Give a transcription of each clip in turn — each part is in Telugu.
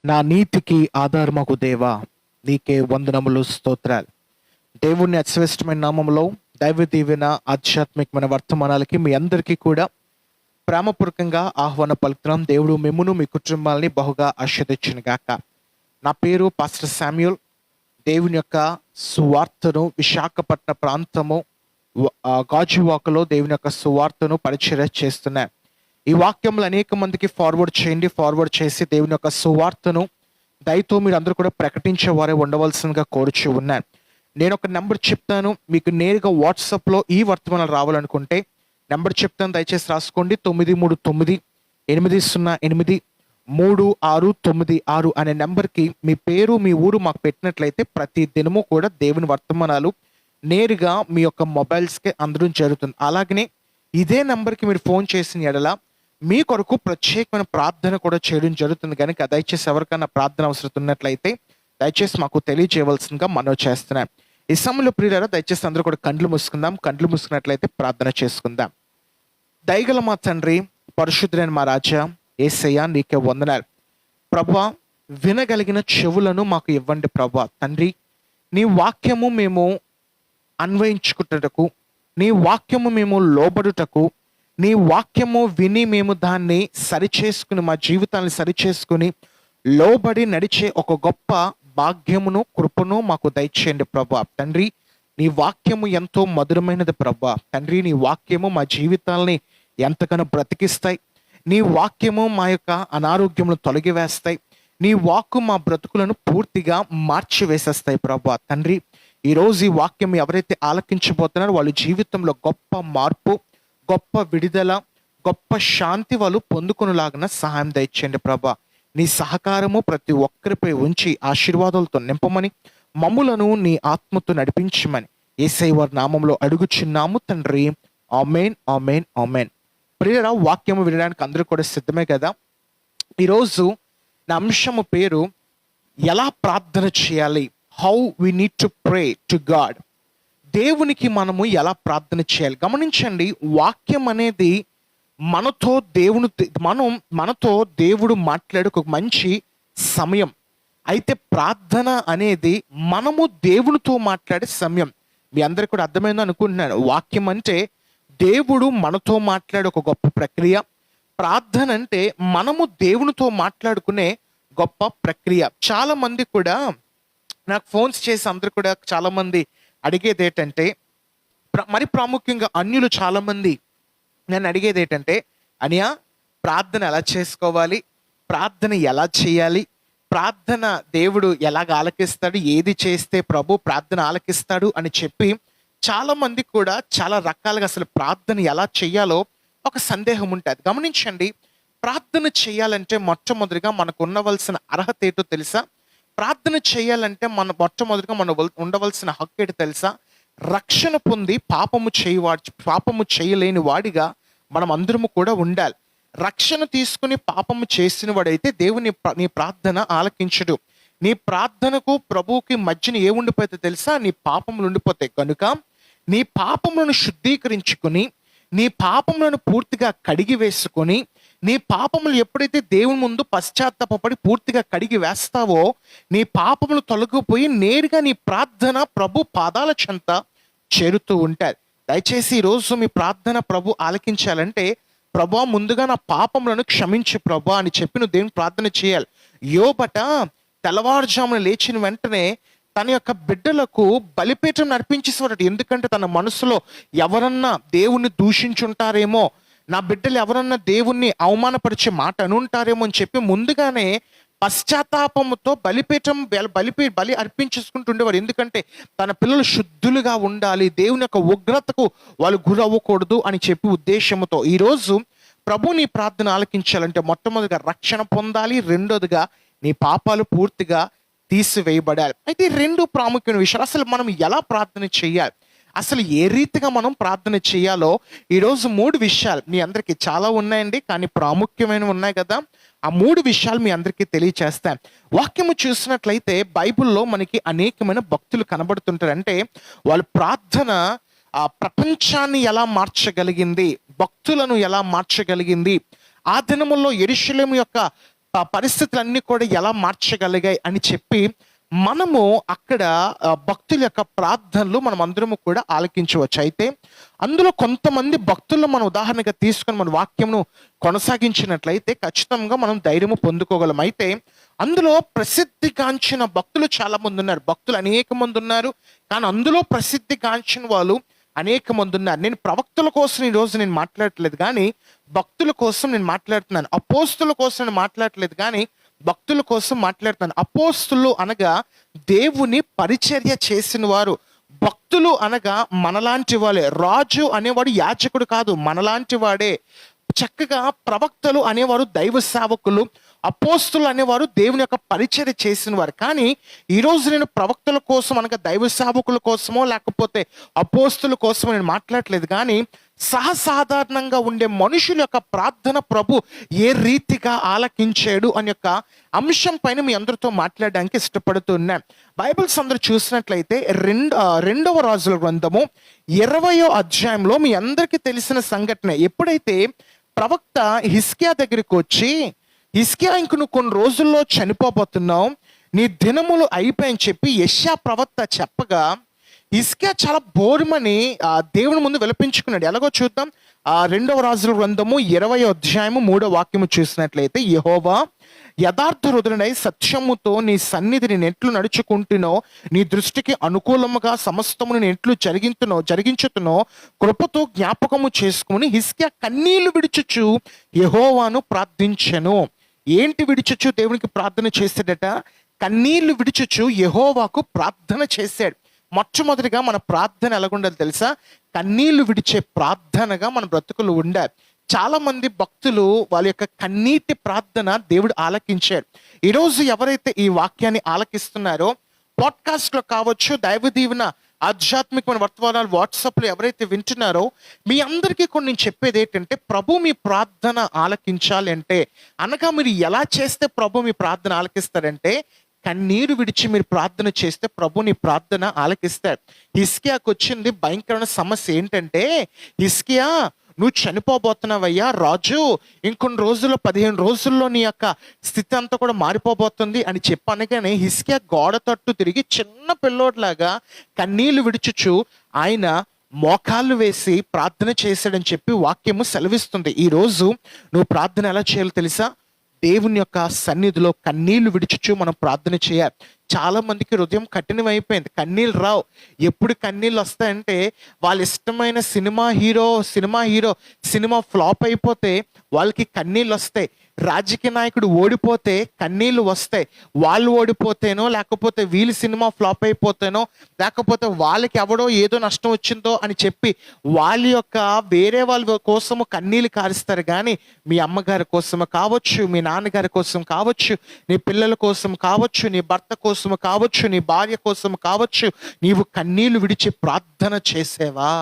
నా నీతికి ఆధారమగు దేవా, నీకే వందనములు, స్తోత్రాలు. దేవుని అశ్రేష్టమైన నామములో దైవ దీవెన ఆధ్యాత్మికమైన వర్తమానాలకి మీ అందరికీ కూడా ప్రేమపూర్వకంగా ఆహ్వాన పలుకుతున్నాం. దేవుడు మిమ్మును మీ కుటుంబాలని బహుగా ఆశీర్వదించును గాక. నా పేరు పాస్టర్ శామ్యూల్. దేవుని యొక్క సువార్తను విశాఖపట్నం ప్రాంతము గాజువాకలో దేవుని యొక్క సువార్తను పరిచర్య చేస్తున్నాను. ఈ వాక్యములు అనేక మందికి ఫార్వర్డ్ చేయండి. ఫార్వర్డ్ చేసి దేవుని యొక్క సువార్తను దయతో మీరు అందరూ కూడా ప్రకటించే వారే ఉండవలసిందిగా కోరుచు ఉన్నాను. నేను ఒక నెంబర్ చెప్తాను, మీకు నేరుగా వాట్సాప్లో ఈ వర్తమానాలు రావాలనుకుంటే నెంబర్ చెప్తాను, దయచేసి రాసుకోండి. 939-808-3696 అనే నెంబర్కి మీ పేరు మీ ఊరు మాకు పెట్టినట్లయితే ప్రతి దినము కూడా దేవుని వర్తమానాలు నేరుగా మీ యొక్క మొబైల్స్కి అందడం జరుగుతుంది. అలాగనే ఇదే నెంబర్కి మీరు ఫోన్ చేసిన ఎడల మీ కొరకు ప్రత్యేకమైన ప్రార్థన కూడా చేయడం జరుగుతుంది. కనుక దయచేసి ఎవరికైనా ప్రార్థన అవసరం ఉన్నట్లయితే దయచేసి మాకు తెలియజేయవలసిందిగా మనవి చేస్తున్నాం. ఈ సమయంలో ప్రియులారా, దయచేసి అందరూ కూడా కండ్లు మూసుకుందాం. కండ్లు మూసుకున్నట్లయితే ప్రార్థన చేసుకుందాం. దయగల మా తండ్రి, పరిశుద్ధులైన మా రాజా యేసయ్య, నీకే వందనాలు ప్రభువా. వినగలిగిన చెవులను మాకు ఇవ్వండి ప్రభువా. తండ్రి, నీ వాక్యము మేము అన్వయించుకుటకు, నీ వాక్యము మేము లోబడుటకు, నీ వాక్యము విని మేము దాన్ని సరిచేసుకుని మా జీవితాన్ని సరిచేసుకుని లోబడి నడిచే ఒక గొప్ప భాగ్యమును కృపను మాకు దయచేయండి ప్రభా. తండ్రి, నీ వాక్యము ఎంతో మధురమైనది ప్రభా. తండ్రి, నీ వాక్యము మా జీవితాలని ఎంతగానో బ్రతికిస్తాయి. నీ వాక్యము మా యొక్క అనారోగ్యములను తొలగివేస్తాయి. నీ వాక్కు మా బ్రతుకులను పూర్తిగా మార్చివేసేస్తాయి ప్రభా. తండ్రి, ఈరోజు ఈ వాక్యం ఎవరైతే ఆలకించబోతున్నారో వాళ్ళ జీవితంలో గొప్ప మార్పు, గొప్ప విడుదల, గొప్ప శాంతి వాళ్ళు పొందుకునేలాగా సహాయం దయచేయండి ప్రభా. నీ సహకారము ప్రతి ఒక్కరిపై ఉంచి ఆశీర్వాదాలతో నింపమని, మమ్ములను నీ ఆత్మతో నడిపించమని యేసయ్య వారి నామంలో అడుగుచున్నాము తండ్రి. ఆమేన్, ఆమేన్, ఆమేన్. ప్రియరా, వాక్యము వినడానికి అందరూ కూడా సిద్ధమే కదా. ఈరోజు నా అంశము పేరు ఎలా ప్రార్థన చేయాలి, how we need to pray to God. దేవునికి మనము ఎలా ప్రార్థన చేయాలి. గమనించండి, వాక్యం అనేది మనతో మనతో దేవుడు మాట్లాడే ఒక మంచి సమయం. అయితే ప్రార్థన అనేది మనము దేవునితో మాట్లాడే సమయం. మీ అందరికీ కూడా అర్థమైందని అనుకుంటున్నాను. వాక్యం అంటే దేవుడు మనతో మాట్లాడే ఒక గొప్ప ప్రక్రియ. ప్రార్థన అంటే మనము దేవునితో మాట్లాడుకునే గొప్ప ప్రక్రియ. చాలా మంది కూడా నాకు ఫోన్స్ చేసి అందరూ కూడా చాలా మంది అడిగేది ఏంటంటే, మరి ప్రాముఖ్యంగా అన్యులు చాలా మంది నన్ను అడిగేది ఏంటంటే, అనియా ప్రార్థన ఎలా చేసుకోవాలి, ప్రార్థన ఎలా చేయాలి, ప్రార్థన దేవుడు ఎలాగ ఆలకిస్తాడు, ఏది చేస్తే ప్రభు ప్రార్థన ఆలకిస్తాడు అని చెప్పి చాలా మంది కూడా చాలా రకాలుగా అసలు ప్రార్థన ఎలా చేయాలో ఒక సందేహం ఉంటుంది. గమనించండి, ప్రార్థన చేయాలంటే మొట్టమొదటిగా మనకు ఉండవలసిన అర్హత ఏంటో తెలుసా? ప్రార్థన చేయాలంటే మొట్టమొదటిగా మనం ఉండవలసిన హక్కు ఏంటో తెలుసా? రక్షణ పొంది పాపము చేయలేని వాడిగా మనం అందరము కూడా ఉండాలి. రక్షణ తీసుకుని పాపము చేసిన వాడైతే దేవుని నీ ప్రార్థన ఆలకించడు. నీ ప్రార్థనకు ప్రభువుకి మధ్యన ఏముండిపోతే తెలుసా? నీ పాపములు ఉండిపోతాయి. కనుక నీ పాపములను శుద్ధీకరించుకొని, నీ పాపములను పూర్తిగా కడిగి వేసుకొని, నీ పాపములు ఎప్పుడైతే దేవుని ముందు పశ్చాత్తాపడి పూర్తిగా కడిగి వేస్తావో, నీ పాపములు తొలగిపోయి నేరుగా నీ ప్రార్థన ప్రభు పాదాల చెంత చేరుతూ ఉంటాయి. దయచేసి ఈరోజు మీ ప్రార్థన ప్రభు ఆలకించాలంటే, ప్రభు ముందుగా నా పాపములను క్షమించు ప్రభు అని చెప్పి నువ్వు దేవుని ప్రార్థన చేయాలి. యోబట తెల్లవారుజామున లేచిన వెంటనే తన యొక్క బిడ్డలకు బలిపీఠం నర్పించేసేవాడు. ఎందుకంటే తన మనసులో ఎవరన్నా దేవుణ్ణి దూషించుంటారేమో, నా బిడ్డలు ఎవరన్నా దేవుణ్ణి అవమానపరిచే మాట అనుంటారేమో అని చెప్పి ముందుగానే పశ్చాత్తాపముతో బలి అర్పించేసుకుంటుండేవారు. ఎందుకంటే తన పిల్లలు శుద్ధులుగా ఉండాలి, దేవుని యొక్క ఉగ్రతకు వాళ్ళు గురవ్వకూడదు అని చెప్పి ఉద్దేశంతో. ఈరోజు ప్రభు నీ ప్రార్థన ఆలకించాలంటే మొట్టమొదటిగా రక్షణ పొందాలి, రెండోదిగా నీ పాపాలు పూర్తిగా తీసివేయబడాలి. అయితే రెండు ప్రాముఖ్యమైన విషయాలు. అసలు మనం ఎలా ప్రార్థన చేయాలి, అసలు ఏ రీతిగా మనం ప్రార్థన చేయాలో ఈరోజు 3 విషయాలు మీ అందరికీ చాలా ఉన్నాయండి, కానీ ప్రాముఖ్యమైనవి ఉన్నాయి కదా. ఆ 3 విషయాలు మీ అందరికీ తెలియచేస్తాను. వాక్యము చూసినట్లయితే బైబిల్లో మనకి అనేకమైన భక్తులు కనబడుతుంటారు. అంటే వాళ్ళ ప్రార్థన ఆ ప్రపంచాన్ని ఎలా మార్చగలిగింది, భక్తులను ఎలా మార్చగలిగింది. ఆ దినముల్లో యెరూషలేము యొక్క పరిస్థితులన్నీ కూడా ఎలా మార్చగలిగాయి అని చెప్పి మనము అక్కడ భక్తుల యొక్క ప్రార్థనలు మనం అందరము కూడా ఆలకించవచ్చు. అయితే అందులో కొంతమంది భక్తులను మనం ఉదాహరణగా తీసుకొని మన వాక్యంను కొనసాగించినట్లయితే ఖచ్చితంగా మనం ధైర్యము పొందుకోగలం. అయితే అందులో ప్రసిద్ధిగాంచిన భక్తులు చాలా మంది ఉన్నారు, భక్తులు అనేక మంది ఉన్నారు. కానీ అందులో ప్రసిద్ధిగాంచిన వాళ్ళు అనేక మంది ఉన్నారు. నేను ప్రవక్తల కోసం ఈరోజు నేను మాట్లాడట్లేదు, కానీ భక్తుల కోసం నేను మాట్లాడుతున్నాను. అపోస్తుల కోసం నేను మాట్లాడట్లేదు, కానీ భక్తుల కోసం మాట్లాడుతున్నాను. అపోస్తులు అనగా దేవుని పరిచర్య చేసిన వారు, భక్తులు అనగా మనలాంటి వాళ్ళే. రాజు అనేవాడు యాజకుడు కాదు, మనలాంటి వాడే. చక్కగా ప్రవక్తలు అనేవారు దైవ సేవకులు, అపోస్తులు అనేవారు దేవుని యొక్క పరిచర్య చేసిన వారు. కానీ ఈరోజు నేను ప్రవక్తల కోసం అనగా దైవ సేవకుల కోసమో లేకపోతే అపోస్తుల కోసమో నేను మాట్లాడట్లేదు, కానీ సహసాధారణంగా ఉండే మనుషుల యొక్క ప్రార్థన ప్రభు ఏ రీతిగా ఆలకించాడు అనే యొక్క అంశం పైన మీ అందరితో మాట్లాడడానికి ఇష్టపడుతున్నాను. బైబిల్స్ అందరూ చూసినట్లయితే రెండవ రాజుల గ్రంథము 20వ అధ్యాయంలో మీ అందరికీ తెలిసిన సంఘటన. ఎప్పుడైతే ప్రవక్త హిజ్కియా దగ్గరికి వచ్చి, హిజ్కియా ఇంక నువ్వు కొన్ని రోజుల్లో చనిపోబోతున్నావు, నీ దినములు అయిపోయని చెప్పి యెషయా ప్రవక్త చెప్పగా హిజ్కియా చాలా బోరుమని దేవుని ముందు విలపించుకున్నాడు. ఎలాగో చూద్దాం. రెండవ రాజుల గ్రంథము 20వ అధ్యాయము 3వ వాక్యము చూసినట్లయితే, యెహోవా యథార్థ హృదయుడై సత్యముతో నీ సన్నిధిని నెట్లు నడుచుకుంటునో, నీ దృష్టికి అనుకూలముగా సమస్తము నేను ఎట్లు జరిగించుతునో కృపతో జ్ఞాపకము చేసుకుని హిజ్కియా కన్నీళ్లు విడిచుచు యెహోవాను ప్రార్థించెను. ఏంటి విడిచుచు దేవునికి ప్రార్థన చేశాడట? కన్నీళ్లు విడిచుచు యెహోవాకు ప్రార్థన చేశాడు. మొట్టమొదటిగా మన ప్రార్థన ఎలాగుండాలి తెలుసా? కన్నీళ్లు విడిచే ప్రార్థనగా మన బ్రతుకులు ఉండాలి. చాలా మంది భక్తులు వాళ్ళ యొక్క కన్నీటి ప్రార్థన దేవుడు ఆలకించాడు. ఈరోజు ఎవరైతే ఈ వాక్యాన్ని ఆలకిస్తున్నారో, పాడ్కాస్ట్ లో కావచ్చు, దైవ దీవెన ఆధ్యాత్మికమైన వర్తమానాలు వాట్సాప్లో ఎవరైతే వింటున్నారో, మీ అందరికీ కొన్ని నేను చెప్పేది ఏంటంటే, ప్రభు మీ ప్రార్థన ఆలకించాలి అంటే అనగా మీరు ఎలా చేస్తే ప్రభు మీ ప్రార్థన ఆలకిస్తారంటే, కన్నీరు విడిచి మీరు ప్రార్థన చేస్తే ప్రభు నీ ప్రార్థన ఆలకిస్తాడు. హిజ్కియాకు వచ్చింది భయంకరమైన సమస్య ఏంటంటే, హిజ్కియా నువ్వు చనిపోబోతున్నావయ్యా రాజు, ఇంకొన్ని రోజుల్లో 15 రోజుల్లో నీ యొక్క స్థితి అంతా కూడా మారిపోబోతుంది అని చెప్పనగానే హిజ్కియా గోడ తట్టు తిరిగి చిన్న పిల్లోడ్లాగా కన్నీళ్లు విడిచుచు ఆయన మోకాళ్ళు వేసి ప్రార్థన చేశాడని చెప్పి వాక్యము సెలవిస్తుంది. ఈరోజు నువ్వు ప్రార్థన ఎలా చేయాలో తెలుసా? దేవుని యొక్క సన్నిధిలో కన్నీళ్లు విడిచుచు మనం ప్రార్థన చేయాలి. చాలా మందికి హృదయం కఠినం అయిపోయింది, కన్నీళ్ళు రావు. ఎప్పుడు కన్నీళ్ళు వస్తాయంటే, వాళ్ళ ఇష్టమైన సినిమా ఫ్లాప్ అయిపోతే వాళ్ళకి కన్నీళ్ళు వస్తాయి. రాజకీయ నాయకుడు ఓడిపోతే కన్నీళ్ళు వస్తాయి. వాళ్ళు ఓడిపోతేనో, లేకపోతే వీళ్ళు సినిమా ఫ్లాప్ అయిపోతేనో, లేకపోతే వాళ్ళకి ఎవడో ఏదో నష్టం వచ్చిందో అని చెప్పి వాళ్ళ యొక్క వేరే వాళ్ళ కోసము కన్నీళ్ళు కారుస్తారు. కానీ మీ అమ్మగారి కోసం కావచ్చు, మీ నాన్నగారి కోసం కావచ్చు, నీ పిల్లల కోసం కావచ్చు, నీ భర్త కోసం కావచ్చు, నీ భార్య కోసం కావచ్చు, నీవు కన్నీళ్లు విడిచి ప్రార్థన చేసేవా?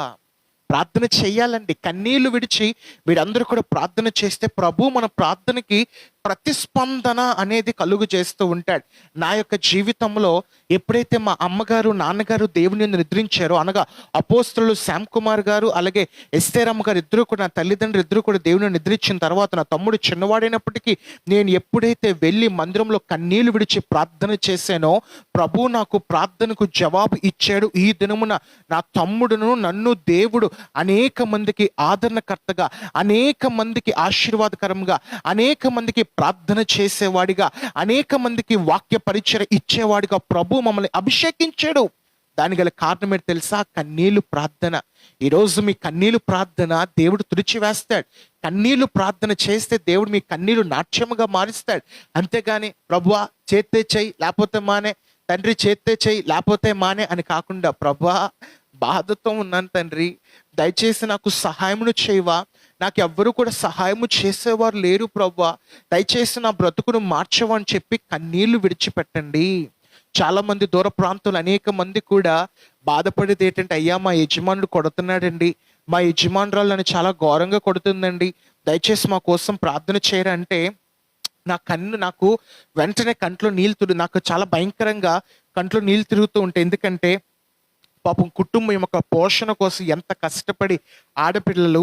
ప్రార్థన చెయ్యాలండి. కన్నీళ్లు విడిచి వీరందరూ కూడా ప్రార్థన చేస్తే ప్రభు మన ప్రార్థనకి ప్రతిస్పందన అనేది కలుగు చేస్తూ ఉంటాడు. నా యొక్క జీవితంలో ఎప్పుడైతే మా అమ్మగారు నాన్నగారు దేవుని యందు నిద్రించారో, అనగా అపోస్తలులు శ్యామ్ కుమార్ గారు అలాగే ఎస్తేరమ్మ గారు ఇద్దరు కూడా, నా తల్లిదండ్రులు ఇద్దరు కూడా దేవుని నిద్రించిన తర్వాత, నా తమ్ముడు చిన్నవాడైనప్పటికీ నేను ఎప్పుడైతే వెళ్ళి మందిరంలో కన్నీళ్లు విడిచి ప్రార్థన చేశానో, ప్రభు నాకు ప్రార్థనకు జవాబు ఇచ్చాడు. ఈ దినమున నా తమ్ముడును నన్ను దేవుడు అనేక మందికి ఆదరణకర్తగా, అనేక మందికి ఆశీర్వాదకరంగా, అనేక మందికి ప్రార్థన చేసేవాడిగా, అనేక మందికి వాక్య పరిచయం ఇచ్చేవాడిగా ప్రభు మమ్మల్ని అభిషేకించాడు. దాని గల కారణం ఏంటి తెలుసా? కన్నీళ్లు ప్రార్థన. ఈరోజు మీ కన్నీళ్లు ప్రార్థన దేవుడు తుడిచివేస్తాడు. కన్నీళ్లు ప్రార్థన చేస్తే దేవుడు మీ కన్నీళ్లు నాట్యముగా మారుస్తాడు. అంతేగాని ప్రభువా చేస్తే చెయ్యి లేకపోతే మానే, తండ్రి చేస్తే చెయ్యి లేకపోతే మానే అని కాకుండా, ప్రభువా బాధతో ఉన్నాను తండ్రి, దయచేసి నాకు సహాయమును చేయవా, నాకు ఎవ్వరు కూడా సహాయము చేసేవారు లేరు ప్రభువా, దయచేసి నా బ్రతుకును మార్చవా అని చెప్పి కన్నీళ్లు విడిచిపెట్టండి. చాలా మంది దూర ప్రాంతాలు అనేక మంది కూడా బాధపడేది ఏంటంటే, అయ్యా మా యజమానుడు కొడుతున్నాడండి, మా యజమానురాలు నన్ను చాలా ఘోరంగా కొడుతుందండి, దయచేసి మా కోసం ప్రార్థన చేయరా అంటే, నాకు వెంటనే కంట్లో నీళ్ళు నాకు చాలా భయంకరంగా కంట్లో నీళ్ళు తిరుగుతూ ఉంటాయి. ఎందుకంటే పాపం కుటుంబం యొక్క పోషణ కోసం ఎంత కష్టపడి ఆడపిల్లలు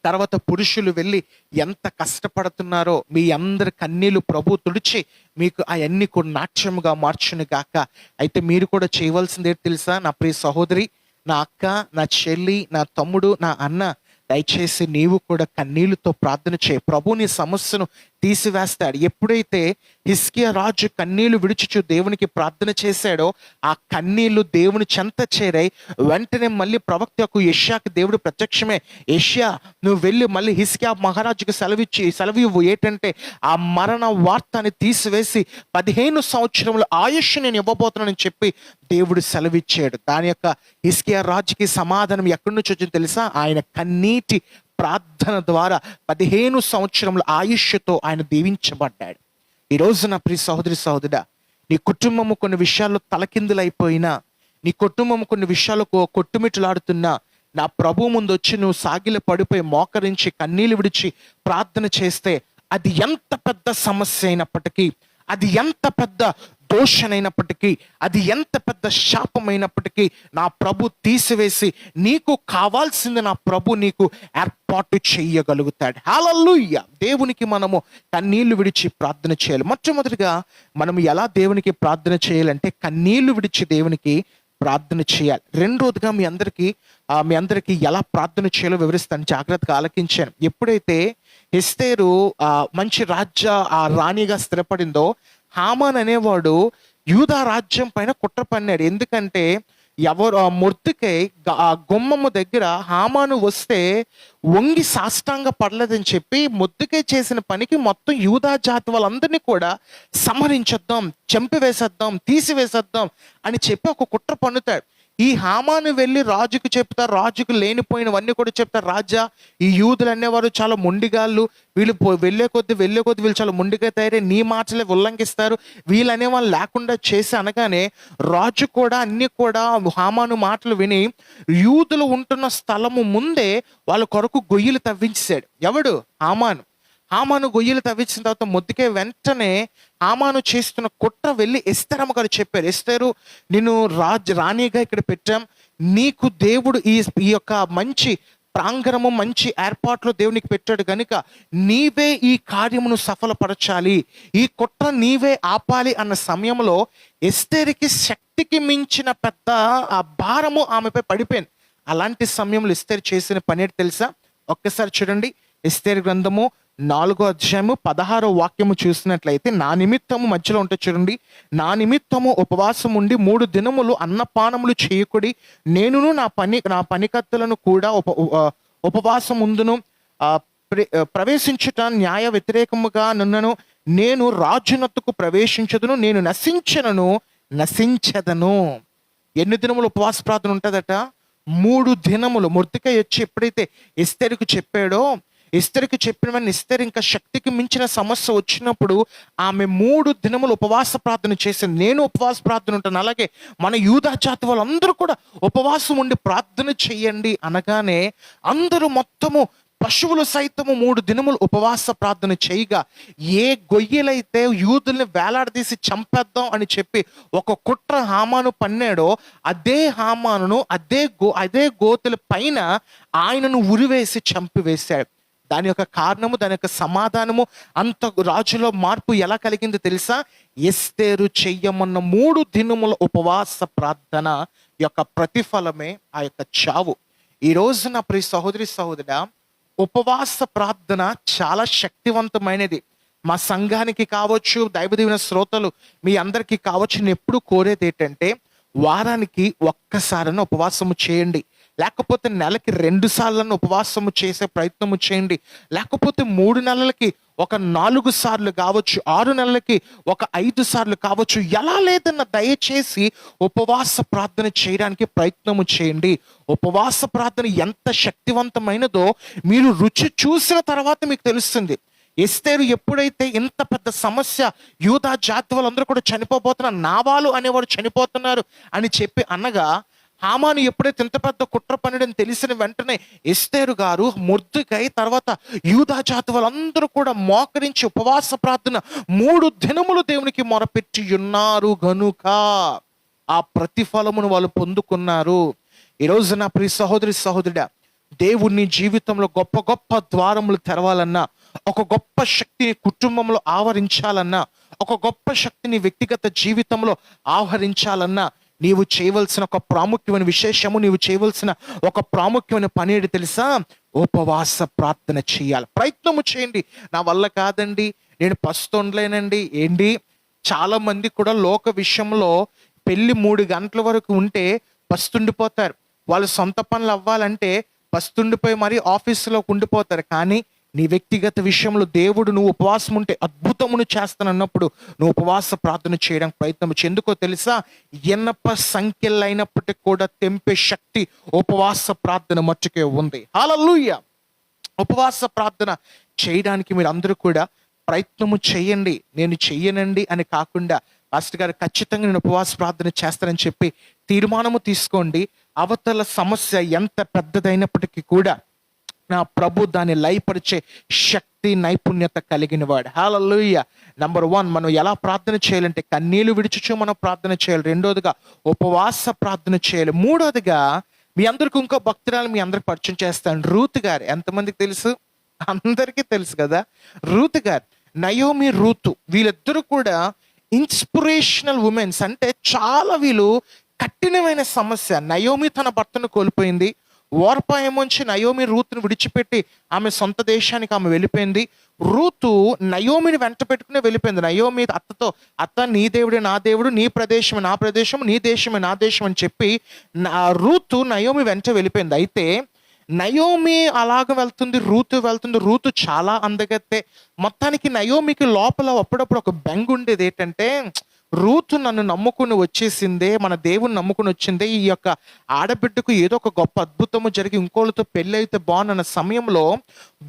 తర్వాత పురుషులు వెళ్ళి ఎంత కష్టపడుతున్నారో మీ అందరి కన్నీళ్లు ప్రభు తుడిచి మీకు అవన్నీ కూడా నాట్యముగా మార్చును గాక. అయితే మీరు కూడా చేయవలసింది ఏంటి తెలుసా నా ప్రియ సహోదరి, నా అక్క, నా చెల్లి, నా తమ్ముడు, నా అన్న, దయచేసి నీవు కూడా కన్నీళ్లతో ప్రార్థన చేయి. ప్రభు నీ సమస్యను తీసివేస్తాడు. ఎప్పుడైతే హిజ్కియా రాజు కన్నీళ్లు విడిచుచు దేవునికి ప్రార్థన చేశాడో ఆ కన్నీళ్లు దేవుని చెంత చేరాయి. వెంటనే మళ్ళీ ప్రవక్తకు యెషయాకి దేవుడు ప్రత్యక్షమే, యెషయా నువ్వు వెళ్ళి మళ్ళీ హిజ్కియా మహారాజుకి సెలవు ఏంటంటే ఆ మరణ వార్తని తీసివేసి 15 సంవత్సరముల ఆయుష్ నేను ఇవ్వబోతున్నానని చెప్పి దేవుడు సెలవిచ్చాడు. దాని యొక్క హిజ్కియా రాజుకి సమాధానం ఎక్కడి నుంచి వచ్చిందో తెలుసా? ఆయన కన్నీటి ప్రార్థన ద్వారా 15 సంవత్సరముల ఆయుష్తో ఆయన దీవించబడ్డాడు. ఈరోజు నా ప్రియ సహోదరి సహోదరుడా, నీ కుటుంబము కొన్ని విషయాల్లో తలకిందులైపోయినా, నీ కుటుంబం కొన్ని విషయాలకు కొట్టుమిట్టులాడుతున్నా, నా ప్రభు ముందు వచ్చి నువ్వు సాగిల పడిపోయి మోకరించి కన్నీళ్ళు విడిచి ప్రార్థన చేస్తే అది ఎంత పెద్ద సమస్య అయినప్పటికీ, అది ఎంత పెద్ద దోషనైనప్పటికీ, అది ఎంత పెద్ద శాపమైనప్పటికీ నా ప్రభు తీసివేసి నీకు కావాల్సింది నా ప్రభు నీకు ఏర్పాటు చేయగలుగుతాడు. హల్లెలూయా. దేవునికి మనము కన్నీళ్లు విడిచి ప్రార్థన చేయాలి. మొట్టమొదటిగా మనం ఎలా దేవునికి ప్రార్థన చేయాలంటే కన్నీళ్లు విడిచి దేవునికి ప్రార్థన చేయాలి. రెండోదిగా మీ అందరికీ ఎలా ప్రార్థన చేయాలో వివరిస్తాను, జాగ్రత్తగా ఆలకించాను. ఎప్పుడైతే ఎస్తేరు మంచి రాణిగా స్థిరపడిందో, హామాన్ అనేవాడు యూదా రాజ్యం పైన కుట్ర పన్నాడు. ఎందుకంటే మొర్దెకై గుమ్మము దగ్గర హామాను వస్తే వంగి సాష్టాంగ పడలేదని చెప్పి మొర్దెకై చేసిన పనికి మొత్తం యూదా జాతి వాళ్ళందరినీ కూడా సంహరించేద్దాం, చంపివేసేద్దాం, తీసివేసేద్దాం అని చెప్పి ఒక కుట్ర పన్నుతాడు. ఈ హామాను వెళ్ళి రాజుకు చెప్తారు, రాజుకు లేనిపోయినవన్నీ కూడా చెప్తారు. రాజా, ఈ యూదులు అనేవారు చాలా మొండిగాళ్ళు, వీళ్ళు వెళ్ళే కొద్ది వీళ్ళు చాలా మొండిగా తయారై నీ మాటలే ఉల్లంఘిస్తారు, వీళ్ళు అనేవాళ్ళు లేకుండా చేసి అనగానే రాజు కూడా అన్ని కూడా హామాను మాటలు విని యూదులు ఉంటున్న స్థలము ముందే వాళ్ళ కొరకు గొయ్యిలు తవ్వించాడు. ఎవడు? హామాను గొయ్యిలు తవ్వించిన తర్వాత మొర్దెకై వెంటనే హామాను చేస్తున్న కుట్ర వెళ్ళి ఎస్తేరమ్మ గారు చెప్పారు, ఎస్తేరు నిన్ను రాణిగా ఇక్కడ పెట్టాం, నీకు దేవుడు ఈ యొక్క మంచి ప్రాంగణము మంచి ఏర్పాట్లు దేవునికి పెట్టాడు కనుక నీవే ఈ కార్యమును సఫలపరచాలి, ఈ కుట్ర నీవే ఆపాలి అన్న సమయంలో ఎస్తేరుకి శక్తికి మించిన పెద్ద ఆ భారము ఆమెపై పడిపోయింది. అలాంటి సమయంలో ఎస్తేరు చేసిన పని ఏంటి తెలుసా? ఒక్కసారి చూడండి, ఎస్తేరు గ్రంథము 4వ అధ్యాయము 16వ వాక్యము చూసినట్లయితే, నా నిమిత్తము మధ్యలో ఉంటే చూడండి, నా నిమిత్తము ఉపవాసం ఉండి 3 దినములు అన్నపానములు చేయకుడి, నేనును నా పనికత్తులను కూడా ఉపవాసం ఉందును, ప్రవేశించుట న్యాయ వ్యతిరేకముగా నున్నను, నేను రాజునొద్దకు ప్రవేశించదును, నేను నశించదను. ఎన్ని దినములు ఉపవాస ప్రార్థన ఉంటుందట? 3 దినములు. మొర్దెకై వచ్చి ఎప్పుడైతే ఎస్తేరుకు చెప్పాడో, ఎస్తేరుకి చెప్పినవన్నీ ఎస్తేరు ఇంకా శక్తికి మించిన సమస్య వచ్చినప్పుడు ఆమె 3 దినములు ఉపవాస ప్రార్థన చేసింది. నేను ఉపవాస ప్రార్థన ఉంటాను, అలాగే మన యూదా జాతి వాళ్ళందరూ కూడా ఉపవాసం ఉండి ప్రార్థన చెయ్యండి అనగానే అందరూ మొత్తము పశువులు సైతము 3 దినములు ఉపవాస ప్రార్థన చేయగా, ఏ గొయ్యలైతే యూదుల్ని వేలాడదీసి చంపేద్దాం అని చెప్పి ఒక కుట్ర హామాను పన్నాడో, అదే హామానును అదే గోతుల పైన ఆయనను ఉరివేసి చంపివేశాడు. దాని యొక్క కారణము, దాని యొక్క సమాధానము, అంత రాజులో మార్పు ఎలా కలిగిందో తెలుసా? ఎస్తేరు చెయ్యమన్న 3 దినముల ఉపవాస ప్రార్థన యొక్క ప్రతిఫలమే ఆ యొక్క చావు. ఈ రోజు నా ప్రియ సహోదరి సహోదరుడా, ఉపవాస ప్రార్థన చాలా శక్తివంతమైనది. మా సంఘానికి కావచ్చు, దైవదీవెన శ్రోతలు మీ అందరికీ కావచ్చు, నేను ఎప్పుడు కోరేది ఏంటంటే వారానికి ఒక్కసారైనా ఉపవాసము చేయండి, లేకపోతే నెలకి 2 సార్లను ఉపవాసము చేసే ప్రయత్నము చేయండి, లేకపోతే 3 నెలలకి ఒక 4 సార్లు కావచ్చు, 6 నెలలకి ఒక 5 సార్లు కావచ్చు, ఎలా లేదన్న దయచేసి ఉపవాస ప్రార్థన చేయడానికి ప్రయత్నము చేయండి. ఉపవాస ప్రార్థన ఎంత శక్తివంతమైనదో మీరు రుచి చూసిన తర్వాత మీకు తెలుస్తుంది. ఎస్తేరు ఎప్పుడైతే ఇంత పెద్ద సమస్య, యూదా జాతి వాళ్ళందరూ కూడా చనిపోతున్నారు, నాబాలు అనేవాడు చనిపోతున్నారు అని చెప్పి అనగా, హామాను ఎప్పుడైతే ఇంత పెద్ద కుట్ర పనిడని తెలిసిన వెంటనే ఎస్తేరు గారు, మొర్దెకై, తర్వాత యూదా జాతి వాళ్ళందరూ కూడా మోకరించి ఉపవాస ప్రార్థన 3 దినములు దేవునికి మొరపెట్టి ఉన్నారు గనుక ఆ ప్రతిఫలమును వాళ్ళు పొందుకున్నారు. ఈరోజు నా ప్రియ సహోదరి సహోదరుడా, దేవుని జీవితంలో గొప్ప గొప్ప ద్వారములు తెరవాలన్నా, ఒక గొప్ప శక్తిని కుటుంబంలో ఆవరించాలన్నా, ఒక గొప్ప శక్తిని వ్యక్తిగత జీవితంలో ఆవరించాలన్నా, నీవు చేయవలసిన ఒక ప్రాముఖ్యమైన విశేషము, నీవు చేయవలసిన ఒక ప్రాముఖ్యమైన పని ఏంటి తెలుసా? ఉపవాస ప్రార్థన చేయాలి. ప్రయత్నము చేయండి. నా వల్ల కాదండి, నేను పస్తుండలేనండి. ఏంటి, చాలా మంది కూడా లోక విషయంలో పెళ్లి 3 గంటల వరకు ఉంటే పస్తుండిపోతారు. వాళ్ళు సొంత పనులు అవ్వాలంటే పస్తుండిపోయి మరీ ఆఫీసులో ఉండిపోతారు. కానీ నీ వ్యక్తిగత విషయంలో దేవుడు నువ్వు ఉపవాసం ఉంటే అద్భుతమును చేస్తానన్నప్పుడు నువ్వు ఉపవాస ప్రార్థన చేయడానికి ప్రయత్నం ఎందుకో తెలుసా? ఎన్నప సంఖ్యలు అయినప్పటికీ కూడా తెంపే శక్తి ఉపవాస ప్రార్థన మట్టుకే ఉంది. హల్లెలూయా. ఉపవాస ప్రార్థన చేయడానికి మీరు అందరూ కూడా ప్రయత్నము చేయండి. నేను చెయ్యనండి అని కాకుండా, పాస్టర్ గారు ఖచ్చితంగా నేను ఉపవాస ప్రార్థన చేస్తానని చెప్పి తీర్మానము తీసుకోండి. అవతల సమస్య ఎంత పెద్దదైనప్పటికీ కూడా నా ప్రభు దాన్ని లయపరిచే శక్తి, నైపుణ్యత కలిగిన వాడు. హల్లెలూయా. నంబర్ 1, మనం ఎలా ప్రార్థన చేయాలంటే కన్నీళ్లు విడిచుచు మనం ప్రార్థన చేయాలి. రెండోదిగా ఉపవాస ప్రార్థన చేయాలి. మూడోదిగా మీ అందరికి ఇంకో భక్తురాలు మీ అందరికి పరిచయం చేస్తాను. రూత్ గారు. ఎంతమందికి తెలుసు? అందరికీ తెలుసు కదా రూత్ గారు. నయోమి, రూతు, వీళ్ళిద్దరూ కూడా ఇన్స్పిరేషనల్ ఉమెన్స్. అంటే చాలా వీళ్ళు కఠినమైన సమస్య. నయోమి తన భర్తను కోల్పోయింది. ఓర్పా ఏమొంచి నయోమి రూతును విడిచిపెట్టి ఆమె సొంత దేశానికి ఆమె వెళ్ళిపోయింది. రూతు నయోమిని వెంట పెట్టుకునే వెళ్ళిపోయింది. నయోమి అత్తతో, అత్త నీ దేవుడే నా దేవుడు, నీ ప్రదేశమే నా ప్రదేశం, నీ దేశమే నా దేశం అని చెప్పి రూతు నయోమి వెంట వెళ్ళిపోయింది. అయితే నయోమి అలాగ వెళ్తుంది, రూతు వెళ్తుంది. రూతు చాలా అందగత్తే. మొత్తానికి నయోమికి లోపల అప్పుడప్పుడు ఒక బెంగ ఉండేది. ఏంటంటే, రూతు నన్ను నమ్ముకుని వచ్చేసిందే, మన దేవుని నమ్ముకుని వచ్చిందే, ఈ యొక్క ఆడబిడ్డకు ఏదో ఒక గొప్ప అద్భుతము జరిగి ఇంకోళ్ళతో పెళ్ళి అయితే బాగున్న సమయంలో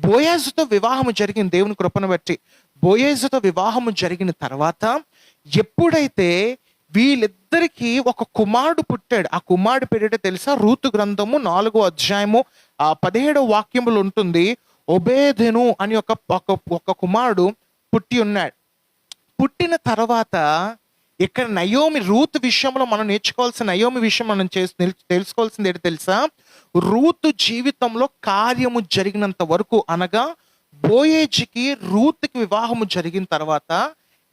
బోయేజుతో వివాహము జరిగింది. దేవుని కృపను బట్టి బోయేజుతో వివాహము జరిగిన తర్వాత ఎప్పుడైతే వీళ్ళిద్దరికీ ఒక కుమారుడు పుట్టాడు. ఆ కుమారుడు పేరేటో తెలుసా? రూతు గ్రంథము 4వ అధ్యాయము 17వ వాక్యములు ఉంటుంది. ఒబేదెను అని ఒక కుమారుడు పుట్టి ఉన్నాడు. పుట్టిన తర్వాత ఇక్కడ నయోమి, రూతు విషయంలో మనం నేర్చుకోవాల్సిన నయోమి విషయం మనం తెలుసుకోవాల్సింది ఏంటి తెలుసా? రూతు జీవితంలో కార్యము జరిగినంత వరకు, అనగా బోయేజుకి రూతుకి వివాహము జరిగిన తర్వాత,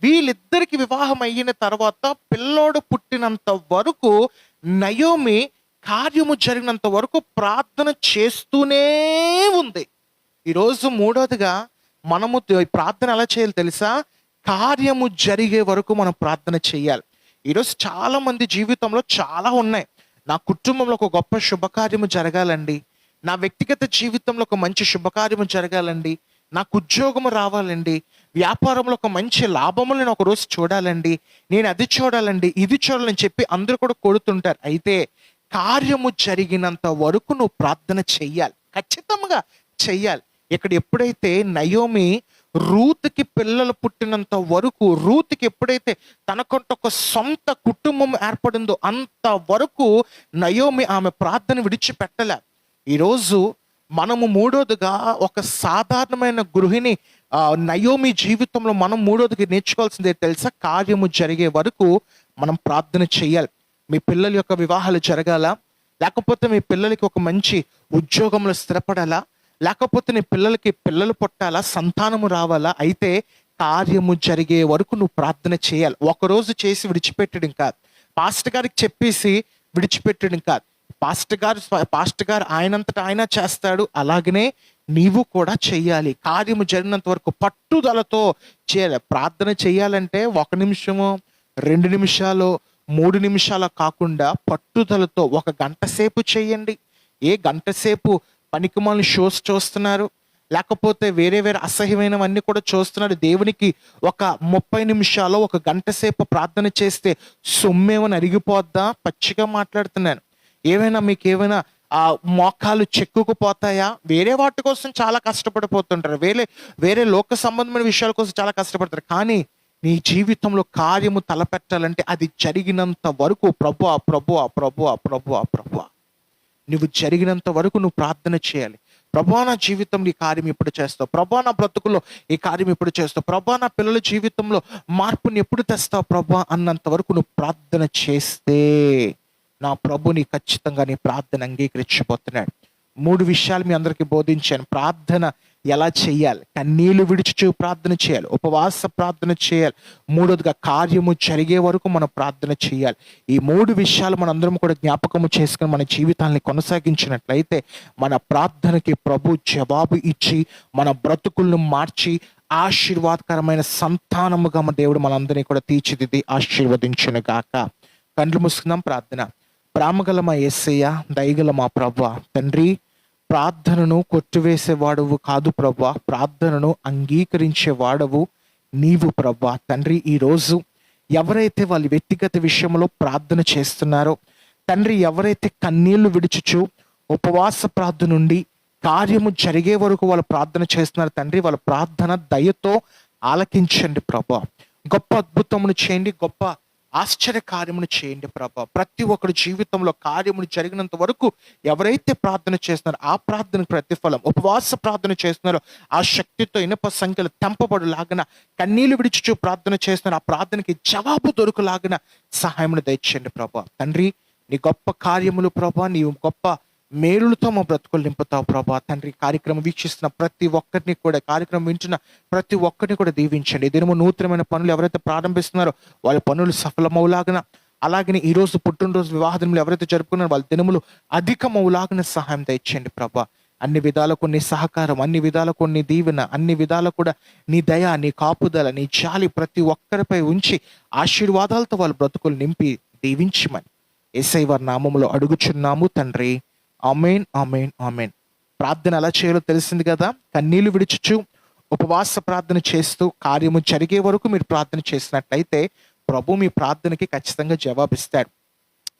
వీళ్ళిద్దరికి వివాహం అయిన తర్వాత పిల్లోడు పుట్టినంత వరకు నయోమి కార్యము జరిగినంత వరకు ప్రార్థన చేస్తూనే ఉంది. ఈరోజు మూడోదిగా మనము ప్రార్థన ఎలా చేయాలి తెలుసా? కార్యము జరిగే వరకు మనం ప్రార్థన చేయాలి. ఈరోజు చాలా మంది జీవితంలో చాలా ఉన్నాయి. నా కుటుంబంలో ఒక గొప్ప శుభకార్యము జరగాలండి, నా వ్యక్తిగత జీవితంలో ఒక మంచి శుభకార్యము జరగాలండి, నాకు ఉద్యోగము రావాలండి, వ్యాపారంలో ఒక మంచి లాభములు నేను ఒకరోజు చూడాలండి, నేను అది చూడాలండి, ఇది చూడాలని చెప్పి అందరూ కూడా కోరుతుంటారు. అయితే కార్యము జరిగినంత వరకు నువ్వు ప్రార్థన చెయ్యాలి, ఖచ్చితంగా చెయ్యాలి. ఇక్కడ ఎప్పుడైతే నయోమి రూతుకి పిల్లలు పుట్టినంత వరకు, రూతుకి ఎప్పుడైతే తనకంట ఒక సొంత కుటుంబం ఏర్పడిందో అంత వరకు నయోమి ఆమె ప్రార్థన విడిచిపెట్టలే. ఈరోజు మనము మూడోదిగా ఒక సాధారణమైన గృహిణి నయోమి జీవితంలో మనం మూడోదిగా నేర్చుకోవాల్సిందే తెలుసా? కార్యము జరిగే వరకు మనం ప్రార్థన చేయాలి. మీ పిల్లల యొక్క వివాహాలు జరగాల, లేకపోతే మీ పిల్లలకి ఒక మంచి ఉద్యోగంలో స్థిరపడాలా, లేకపోతే నీ పిల్లలకి పిల్లలు పుట్టాలా, సంతానము రావాలా, అయితే కార్యము జరిగే వరకు నువ్వు ప్రార్థన చేయాలి. ఒకరోజు చేసి విడిచిపెట్టడం కాదు, పాస్టర్ గారికి చెప్పేసి విడిచిపెట్టడం కాదు. పాస్టర్ గారు ఆయనంతటా ఆయన చేస్తాడు, అలాగనే నీవు కూడా చెయ్యాలి. కార్యము జరిగినంత వరకు పట్టుదలతో చేయాలి. ప్రార్థన చేయాలంటే 1 నిమిషము 2 నిమిషాలు 3 నిమిషాలు కాకుండా పట్టుదలతో 1 గంట సేపు చేయండి. ఏ గంట సేపు పనికిమాలిన షోస్ చూస్తున్నారు, లేకపోతే వేరే అసహ్యమైనవన్నీ కూడా చూస్తున్నారు. దేవునికి ఒక 30 నిమిషాలు 1 గంట సేపు ప్రార్థన చేస్తే సొమ్మేమని అరిగిపోద్దా? పచ్చిగా మాట్లాడుతున్నాను. ఏమైనా మీకు ఏమైనా మోకాలు చెక్కుకుపోతాయా? వేరే వాటి కోసం చాలా కష్టపడిపోతుంటారు, వేరే లోక సంబంధమైన విషయాల కోసం చాలా కష్టపడతారు. కానీ నీ జీవితంలో కార్యము తలపెట్టాలంటే అది జరిగినంత వరకు ప్రభువా ప్రభువా ప్రభువా ప్రభువా ప్రభువా నువ్వు జరిగినంత వరకు నువ్వు ప్రార్థన చేయాలి. ప్రభువా నా జీవితంలో ఈ కార్యం ఎప్పుడు చేస్తావు, ప్రభువా నా బ్రతుకుల్లో ఈ కార్యం ఎప్పుడు చేస్తావు, ప్రభువా నా పిల్లల జీవితంలో మార్పుని ఎప్పుడు తెస్తావు ప్రభువా అన్నంత వరకు నువ్వు ప్రార్థన చేస్తే నా ప్రభు నీ ఖచ్చితంగా నీ ప్రార్థన అంగీకరించబోతున్నాడు. 3 విషయాలు మీ అందరికీ బోధించాను. ప్రార్థన ఎలా చేయాలి, కన్నీళ్లు విడిచుచు ప్రార్థన చేయాలి, ఉపవాస ప్రార్థన చేయాలి, మూడోదిగా కార్యము జరిగే వరకు మనం ప్రార్థన చేయాలి. ఈ 3 విషయాలు మనందరం కూడా జ్ఞాపకము చేసుకుని మన జీవితాన్ని కొనసాగించినట్లయితే మన ప్రార్థనకి ప్రభు జవాబు ఇచ్చి మన బ్రతుకులను మార్చి ఆశీర్వాదకరమైన సంతానముగా మన దేవుడు మనందరినీ కూడా తీర్చిదిద్ది ఆశీర్వదించును గాక. కండ్లు మూసుకుందాం. ప్రార్థన. ప్రేమగల మా యేసయ్య, దయగల మా ప్రభువా, తండ్రి, ప్రార్థనను కొట్టివేసేవాడవు కాదు ప్రభువా, ప్రార్థనను అంగీకరించేవాడవు నీవు ప్రభువా. తండ్రి, ఈరోజు ఎవరైతే వాళ్ళ వ్యక్తిగత విషయంలో ప్రార్థన చేస్తున్నారో తండ్రి, ఎవరైతే కన్నీళ్లు విడిచుచు ఉపవాస ప్రార్థన నుండి కార్యము జరిగే వరకు వాళ్ళు ప్రార్థన చేస్తున్నారు తండ్రి, వాళ్ళ ప్రార్థన దయతో ఆలకించండి ప్రభువా. గొప్ప అద్భుతమును చేయండి, గొప్ప ఆశ్చర్య కార్యమును చేయండి ప్రభా. ప్రతి ఒక్కరి జీవితంలో కార్యములు జరిగినంత వరకు ఎవరైతే ప్రార్థన చేస్తున్నారో ఆ ప్రార్థనకు ప్రతిఫలం, ఉపవాస ప్రార్థన చేస్తున్నారో ఆ శక్తితో ఇనుప సంఖ్యలు తెంపబడులాగిన, కన్నీళ్లు విడిచుచు ప్రార్థన చేస్తున్నారు ఆ ప్రార్థనకి జవాబు దొరుకులాగిన సహాయమును దయచేయండి ప్రభా. తండ్రి, నీ గొప్ప కార్యములు ప్రభా, నీ గొప్ప మేలులతో మా బ్రతుకులు నింపుతావు ప్రభా. తండ్రి, కార్యక్రమం వీక్షిస్తున్న ప్రతి ఒక్కరిని కూడా, కార్యక్రమం వింటున్న ప్రతి ఒక్కరిని కూడా దీవించండి. దినము నూతనమైన పనులు ఎవరైతే ప్రారంభిస్తున్నారో వాళ్ళ పనులు సఫలమవులాగన, అలాగనే ఈరోజు పుట్టినరోజు వివాహములు ఎవరైతే జరుపుకున్నారో వాళ్ళ దినములు అధికమవులాగిన సహాయం దయచేయండి ప్రభా. అన్ని విధాలకు నీ సహకారం, అన్ని విధాలకు నీ దీవెన, అన్ని విధాలకు కూడా నీ దయ, నీ కాపుదల, నీ జాలి ప్రతి ఒక్కరిపై ఉంచి ఆశీర్వాదాలతో వాళ్ళ బ్రతుకులు నింపి దీవించమని యేసయ్య వారి నామములో అడుగుచున్నాము తండ్రి. ఆమేన్, ఆమేన్, ఆమేన్. ప్రార్థన ఎలా చేయాలో తెలిసింది కదా. కన్నీళ్లు విడిచుచు ఉపవాస ప్రార్థన చేస్తూ కార్యము జరిగే వరకు మీరు ప్రార్థన చేసినట్లయితే ప్రభు మీ ప్రార్థనకి ఖచ్చితంగా జవాబిస్తాడు.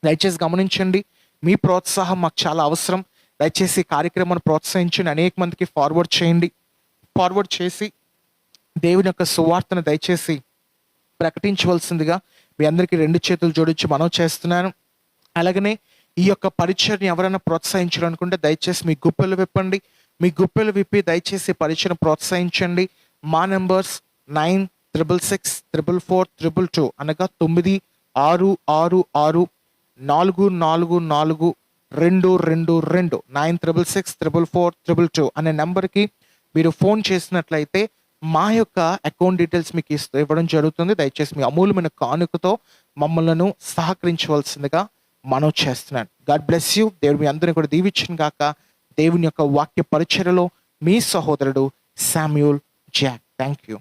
దయచేసి గమనించండి, మీ ప్రోత్సాహం మాకు చాలా అవసరం. దయచేసి ఈ కార్యక్రమాన్ని ప్రోత్సహించండి, అనేక మందికి ఫార్వర్డ్ చేయండి. ఫార్వర్డ్ చేసి దేవుని యొక్క సువార్తను దయచేసి ప్రకటించవలసిందిగా మీ అందరికీ 2 చేతులు జోడించి మనం చేస్తున్నాను. అలాగనే ఈ యొక్క పరిచయని ఎవరైనా ప్రోత్సహించాలనుకుంటే దయచేసి మీ గుప్పెలు విప్పండి. మీ గుప్పెలు విప్పి దయచేసి పరిచయను ప్రోత్సహించండి. మా నెంబర్స్ 96664442 అనగా 9666444222 9666444222 అనే నెంబర్కి మీరు ఫోన్ చేసినట్లయితే మా యొక్క అకౌంట్ డీటెయిల్స్ మీకు ఇవ్వడం జరుగుతుంది. దయచేసి మీ అమూల్యమైన కానుకతో మమ్మల్ని సహకరించవలసిందిగా మనం చేస్తున్నాను. God bless you. దేవుడు మీ అందరిని కూడా దీవించును గాక. దేవుని యొక్క వాక్య పరిచర్యలో మీ సహోదరుడు శామ్యూల్ జాక్. Thank you.